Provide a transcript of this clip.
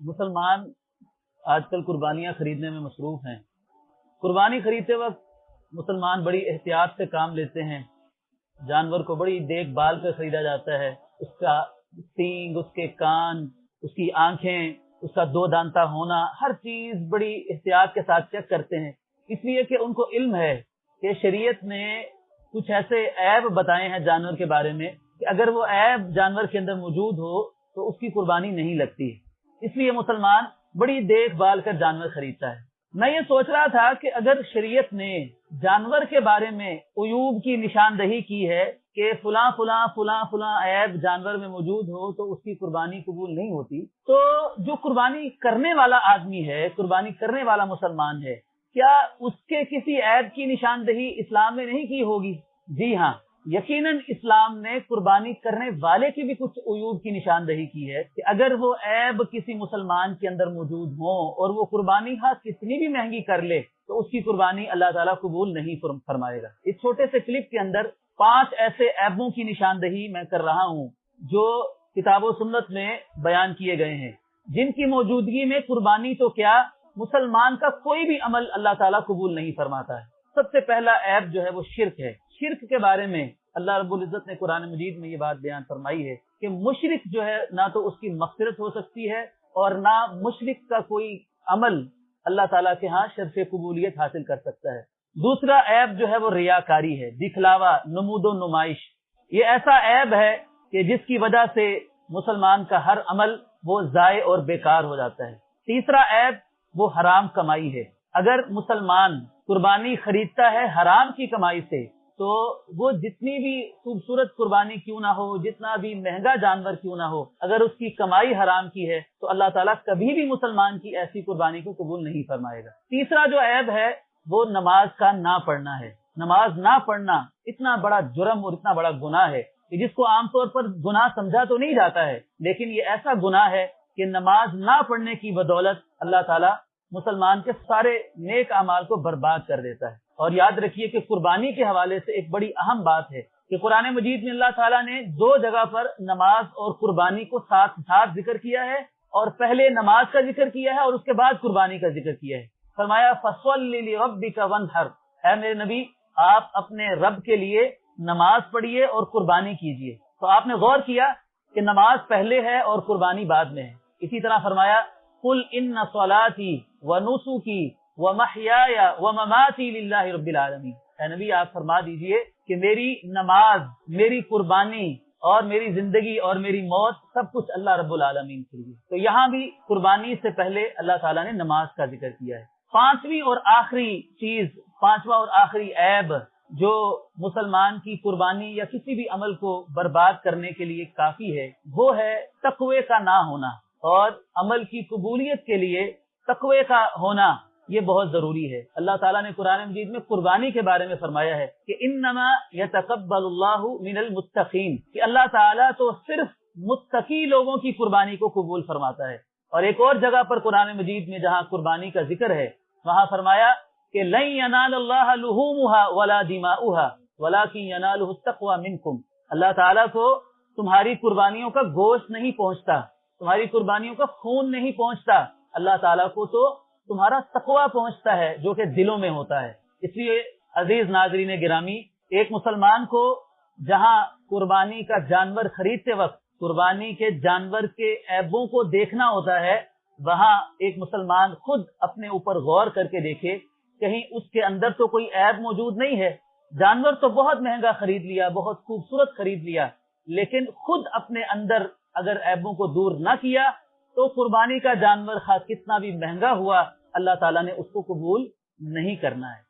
مسلمان آج کل قربانیاں خریدنے میں مصروف ہیں۔ قربانی خریدتے وقت مسلمان بڑی احتیاط سے کام لیتے ہیں۔ جانور کو بڑی دیکھ بھال کر خریدا جاتا ہے۔ اس کا سینگ، اس کے کان، اس کی آنکھیں، اس کا دو دانتا ہونا، ہر چیز بڑی احتیاط کے ساتھ چیک کرتے ہیں، اس لیے کہ ان کو علم ہے کہ شریعت نے کچھ ایسے عیب بتائے ہیں جانور کے بارے میں کہ اگر وہ عیب جانور کے اندر موجود ہو تو اس کی قربانی نہیں لگتی۔ اس لیے مسلمان بڑی دیکھ بھال کر جانور خریدتا ہے۔ میں یہ سوچ رہا تھا کہ اگر شریعت نے جانور کے بارے میں عیوب کی نشاندہی کی ہے کہ فلاں فلاں فلاں فلاں عیب جانور میں موجود ہو تو اس کی قربانی قبول نہیں ہوتی، تو جو قربانی کرنے والا آدمی ہے، قربانی کرنے والا مسلمان ہے، کیا اس کے کسی عیب کی نشاندہی اسلام نے نہیں کی ہوگی؟ جی ہاں، یقیناً اسلام نے قربانی کرنے والے کی بھی کچھ عیوب کی نشاندہی کی ہے کہ اگر وہ عیب کسی مسلمان کے اندر موجود ہوں اور وہ قربانی کتنی بھی مہنگی کر لے تو اس کی قربانی اللہ تعالیٰ قبول نہیں فرمائے گا۔ اس چھوٹے سے کلپ کے اندر 5 ایسے عیبوں کی نشاندہی میں کر رہا ہوں جو کتاب و سنت میں بیان کیے گئے ہیں، جن کی موجودگی میں قربانی تو کیا مسلمان کا کوئی بھی عمل اللہ تعالیٰ قبول نہیں فرماتا ہے۔ سب سے پہلا عیب جو ہے وہ شرک ہے۔ شرک کے بارے میں اللہ رب العزت نے قرآن مجید میں یہ بات بیان فرمائی ہے کہ مشرک جو ہے نہ تو اس کی مغفرت ہو سکتی ہے اور نہ مشرک کا کوئی عمل اللہ تعالیٰ کے ہاں شرف قبولیت حاصل کر سکتا ہے۔ دوسرا عیب جو ہے وہ ریاکاری ہے، دکھلاوا، نمود و نمائش۔ یہ ایسا عیب ہے کہ جس کی وجہ سے مسلمان کا ہر عمل وہ ضائع اور بیکار ہو جاتا ہے۔ تیسرا عیب وہ حرام کمائی ہے۔ اگر مسلمان قربانی خریدتا ہے حرام کی کمائی سے تو وہ جتنی بھی خوبصورت قربانی کیوں نہ ہو، جتنا بھی مہنگا جانور کیوں نہ ہو، اگر اس کی کمائی حرام کی ہے تو اللہ تعالیٰ کبھی بھی مسلمان کی ایسی قربانی کو قبول نہیں فرمائے گا۔ تیسرا جو عیب ہے وہ نماز کا نہ پڑھنا ہے۔ نماز نہ پڑھنا اتنا بڑا جرم اور اتنا بڑا گناہ ہے کہ جس کو عام طور پر گناہ سمجھا تو نہیں جاتا ہے، لیکن یہ ایسا گناہ ہے کہ نماز نہ پڑھنے کی بدولت اللہ تعالیٰ مسلمان کے سارے نیک اعمال کو برباد کر دیتا ہے۔ اور یاد رکھیے کہ قربانی کے حوالے سے ایک بڑی اہم بات ہے کہ قرآن مجید میں اللہ تعالیٰ نے 2 جگہ پر نماز اور قربانی کو ساتھ ساتھ ذکر کیا ہے، اور پہلے نماز کا ذکر کیا ہے اور اس کے بعد قربانی کا ذکر کیا ہے۔ فرمایا فَصَلِّ لِرَبِّكَ وَانْحَرْ، اے میرے نبی آپ اپنے رب کے لیے نماز پڑھیے اور قربانی کیجیے۔ تو آپ نے غور کیا کہ نماز پہلے ہے اور قربانی بعد میں ہے۔ اسی طرح فرمایا قُلْ إِنَّ صَلَاتِي وَنُسُكِي وَمَحْيَايَ وَمَمَاتِي لِلَّهِ رَبِّ الْعَالَمِينَ، اے نبی آپ فرما دیجئے کہ میری نماز، میری قربانی اور میری زندگی اور میری موت سب کچھ اللہ رب العالمین کے لیے۔ تو یہاں بھی قربانی سے پہلے اللہ تعالیٰ نے نماز کا ذکر کیا ہے۔ پانچواں اور آخری عیب جو مسلمان کی قربانی یا کسی بھی عمل کو برباد کرنے کے لیے کافی ہے وہ ہے تقوی کا نہ ہونا، اور عمل کی قبولیت کے لیے تقوی کا ہونا یہ بہت ضروری ہے۔ اللہ تعالیٰ نے قرآن مجید میں قربانی کے بارے میں فرمایا ہے کہ انما یتقبل اللہ من المتقین، کہ اللہ تعالیٰ تو صرف متقی لوگوں کی قربانی کو قبول فرماتا ہے۔ اور ایک اور جگہ پر قرآن مجید میں جہاں قربانی کا ذکر ہے وہاں فرمایا کہ لن ینال اللہ لحومها ولا دماؤها ولکن ینالہ التقوی منکم، اللہ تعالیٰ کو تمہاری قربانیوں کا گوشت نہیں پہنچتا، تمہاری قربانیوں کا خون نہیں پہنچتا، اللہ تعالیٰ کو تو تمہارا تقوی پہنچتا ہے جو کہ دلوں میں ہوتا ہے۔ اس لیے عزیز ناظرین گرامی، ایک مسلمان کو جہاں قربانی کا جانور خریدتے وقت قربانی کے جانور کے عیبوں کو دیکھنا ہوتا ہے، وہاں ایک مسلمان خود اپنے اوپر غور کر کے دیکھے کہیں اس کے اندر تو کوئی عیب موجود نہیں ہے۔ جانور تو بہت مہنگا خرید لیا، بہت خوبصورت خرید لیا، لیکن خود اپنے اندر اگر عیبوں کو دور نہ کیا تو قربانی کا جانور کتنا بھی مہنگا ہوا اللہ تعالیٰ نے اس کو قبول نہیں کرنا ہے۔